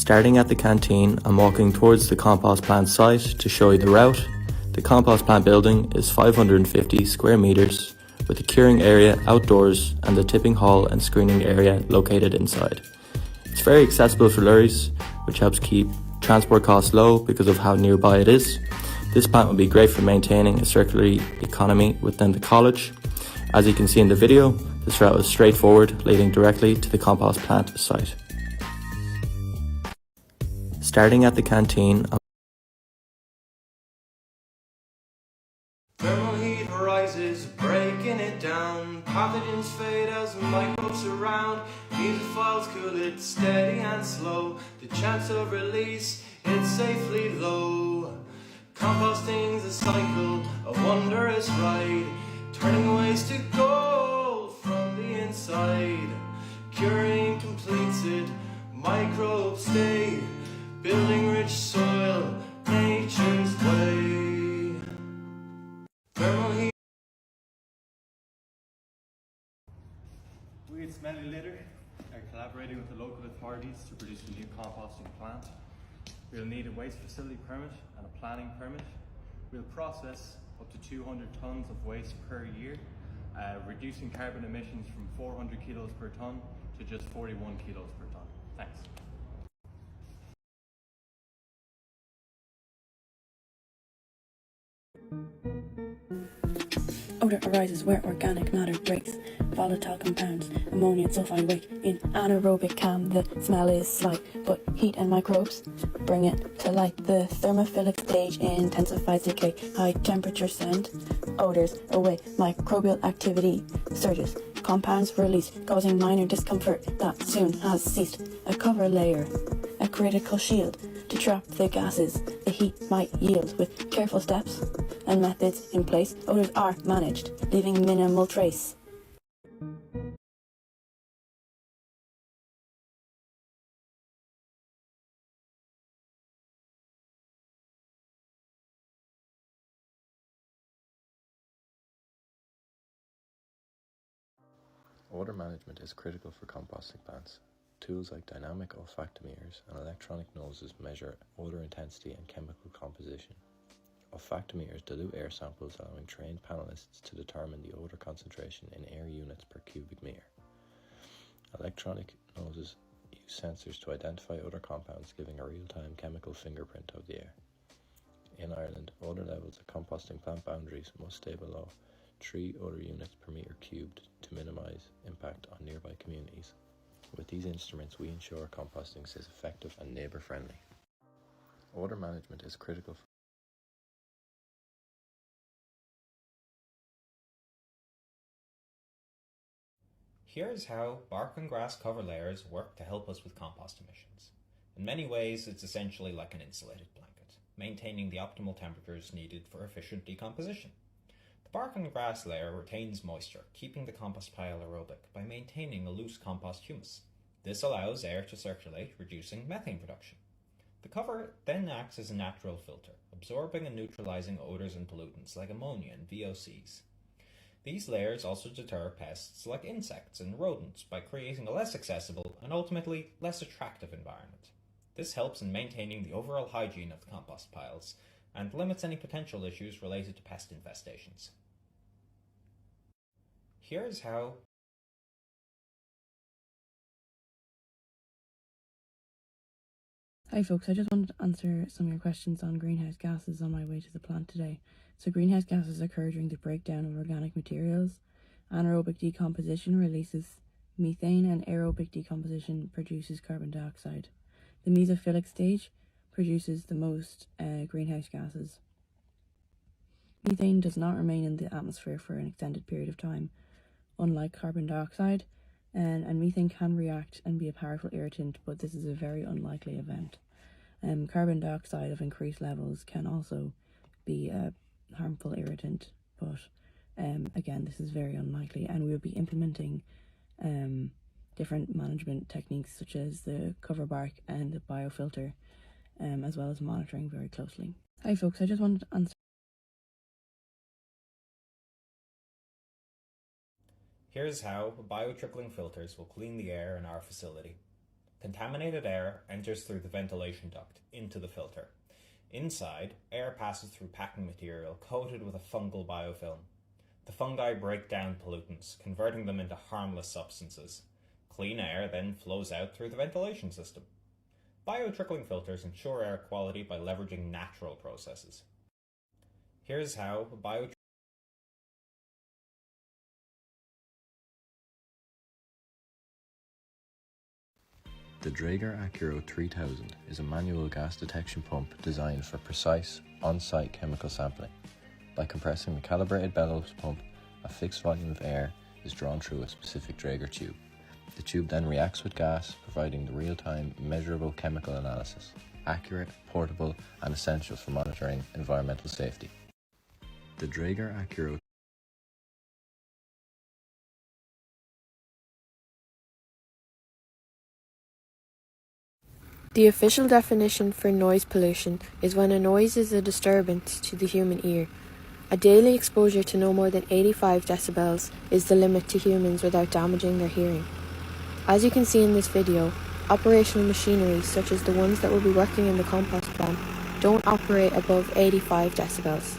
Starting at the canteen, I'm walking towards the compost plant site to show you the route. The compost plant building is 550 square meters with a curing area outdoors and the tipping hall and screening area located inside. It's very accessible for lorries, which helps keep transport costs low because of how nearby it is. This plant would be great for maintaining a circular economy within the college. As you can see in the video, this route is straightforward, leading directly to the compost plant site. Starting at the canteen, thermal heat rises, breaking it down. Pathogens fade as microbes surround. Mesophiles cool it steady and slow. The chance of release, it's safely low. Composting's a cycle, a wondrous ride, turning waste to gold from the inside. Curing completes it, microbes stay, building rich soil, nature's way. Thermal heat. We at SmellUlator are collaborating with the local authorities to produce a new composting plant. We'll need a waste facility permit and a planning permit. We'll process up to 200 tonnes of waste per year, reducing carbon emissions from 400 kilos per tonne to just 41 kilos per tonne. Thanks. Odour arises where organic matter breaks volatile compounds, ammonia and sulfide wake. In anaerobic cam, the smell is slight, but heat and microbes bring it to light. The thermophilic stage intensifies decay. High temperature send odours away. Microbial activity surges. Compounds release, causing minor discomfort that soon has ceased. A cover layer, a critical shield to trap the gases the heat might yield. With careful steps and methods in place, odours are managed, leaving minimal trace. Odour management is critical for composting plants. Tools like dynamic olfactometers and electronic noses measure odour intensity and chemical composition. Olfactometers dilute air samples, allowing trained panelists to determine the odour concentration in air units per cubic metre. Electronic noses use sensors to identify odour compounds, giving a real-time chemical fingerprint of the air. In Ireland, odour levels at composting plant boundaries must stay below 3 odour units per metre cubed to minimise impact on nearby communities. With these instruments, we ensure composting is effective and neighbour-friendly. Odour management is critical for Here's how bark and grass cover layers work to help us with compost emissions. In many ways, it's essentially like an insulated blanket, maintaining the optimal temperatures needed for efficient decomposition. The bark and grass layer retains moisture, keeping the compost pile aerobic by maintaining a loose compost humus. This allows air to circulate, reducing methane production. The cover then acts as a natural filter, absorbing and neutralizing odours and pollutants like ammonia and VOCs. These layers also deter pests like insects and rodents by creating a less accessible and ultimately less attractive environment. This helps in maintaining the overall hygiene of the compost piles and limits any potential issues related to pest infestations. Here's how Hi folks, I just wanted to answer some of your questions on greenhouse gases on my way to the plant today. So greenhouse gases occur during the breakdown of organic materials. Anaerobic decomposition releases methane and aerobic decomposition produces carbon dioxide. The mesophilic stage produces the most greenhouse gases. Methane does not remain in the atmosphere for an extended period of time, unlike carbon dioxide, and methane can react and be a powerful irritant, but this is a very unlikely event. Carbon dioxide of increased levels can also be a harmful irritant, but again, this is very unlikely, and we will be implementing different management techniques such as the cover bark and the biofilter, as well as monitoring very closely. Hi folks, I just wanted to answer. Here's how biotrickling filters will clean the air in our facility. Contaminated air enters through the ventilation duct into the filter. Inside, air passes through packing material coated with a fungal biofilm. The fungi break down pollutants, converting them into harmless substances. Clean air then flows out through the ventilation system. Biotrickling filters ensure air quality by leveraging natural processes. Here's how The Draeger Accuro 3000 is a manual gas detection pump designed for precise, on-site chemical sampling. By compressing the calibrated bellows pump, a fixed volume of air is drawn through a specific Draeger tube. The tube then reacts with gas, providing the real-time, measurable chemical analysis, accurate, portable, and essential for monitoring environmental safety. The Draeger Accuro The official definition for noise pollution is when a noise is a disturbance to the human ear. A daily exposure to no more than 85 decibels is the limit to humans without damaging their hearing. As you can see in this video, operational machinery such as the ones that will be working in the compost plant don't operate above 85 decibels.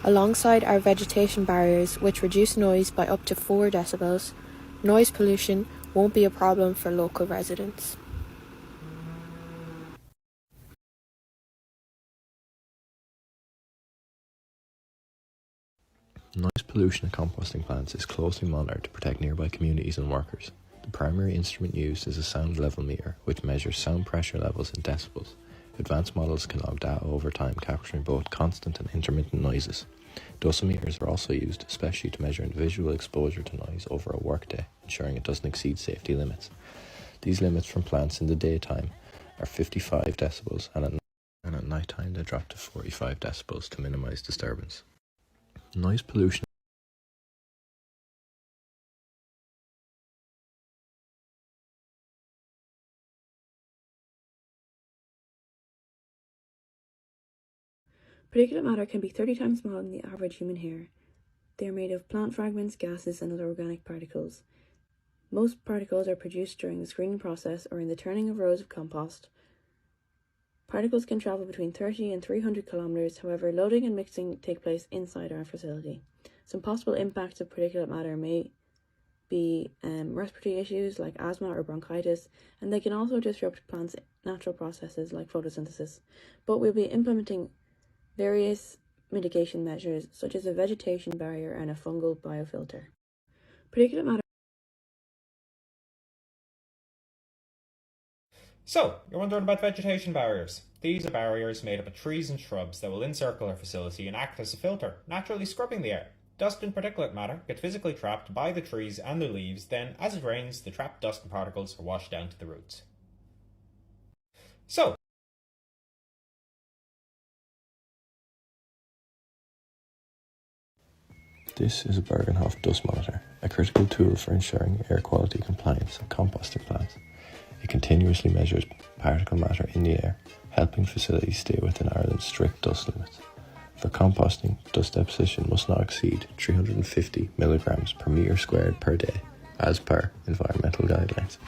Alongside our vegetation barriers, which reduce noise by up to 4 decibels, noise pollution won't be a problem for local residents. Noise pollution at composting plants is closely monitored to protect nearby communities and workers. The primary instrument used is a sound level meter, which measures sound pressure levels in decibels. Advanced models can log data over time, capturing both constant and intermittent noises. Dosimeters are also used, especially to measure individual exposure to noise over a workday, ensuring it doesn't exceed safety limits. These limits from plants in the daytime are 55 decibels, and at night time they drop to 45 decibels to minimize disturbance. Noise pollution Particulate matter can be 30 times smaller than the average human hair. They are made of plant fragments, gases, and other organic particles. Most particles are produced during the screening process or in the turning of rows of compost. Particles can travel between 30 and 300 kilometers, however, loading and mixing take place inside our facility. Some possible impacts of particulate matter may be respiratory issues like asthma or bronchitis, and they can also disrupt plants' natural processes like photosynthesis. But we'll be implementing various mitigation measures such as a vegetation barrier and a fungal biofilter. Particulate matter. So, you're wondering about vegetation barriers. These are barriers made up of trees and shrubs that will encircle our facility and act as a filter, naturally scrubbing the air. Dust and particulate matter get physically trapped by the trees and the leaves, then as it rains, the trapped dust and particles are washed down to the roots. So, This is a Bergenhof dust monitor, a critical tool for ensuring air quality compliance at composting plants. It continuously measures particle matter in the air, helping facilities stay within Ireland's strict dust limits. For composting, dust deposition must not exceed 350 milligrams per metre squared per day, as per environmental guidelines.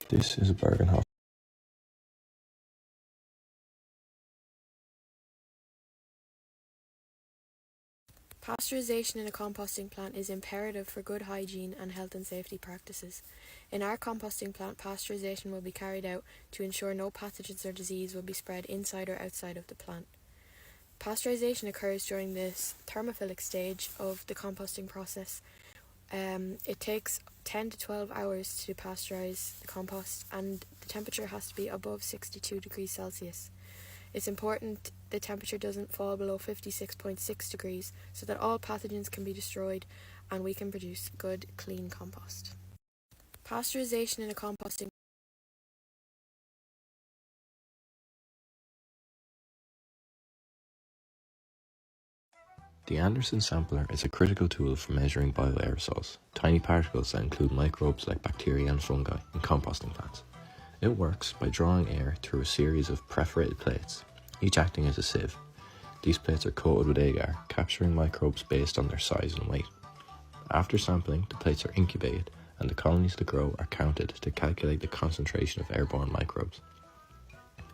This is a Bergenhof. Pasteurization in a composting plant is imperative for good hygiene and health and safety practices. In our composting plant, pasteurization will be carried out to ensure no pathogens or disease will be spread inside or outside of the plant. Pasteurization occurs during this thermophilic stage of the composting process. It takes 10 to 12 hours to pasteurize the compost, and the temperature has to be above 62 degrees Celsius. It's important the temperature doesn't fall below 56.6 degrees so that all pathogens can be destroyed and we can produce good, clean compost. Pasteurization in a composting. The Anderson sampler is a critical tool for measuring bioaerosols, tiny particles that include microbes like bacteria and fungi in composting plants. It works by drawing air through a series of perforated plates, each acting as a sieve. These plates are coated with agar, capturing microbes based on their size and weight. After sampling, the plates are incubated and the colonies that grow are counted to calculate the concentration of airborne microbes.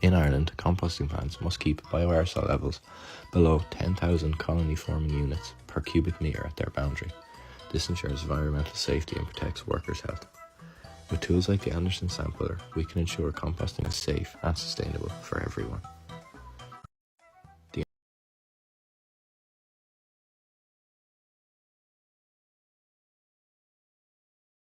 In Ireland, composting plants must keep bioaerosol levels below 10,000 colony-forming units per cubic metre at their boundary. This ensures environmental safety and protects workers' health. With tools like the Anderson Sampler, we can ensure composting is safe and sustainable for everyone.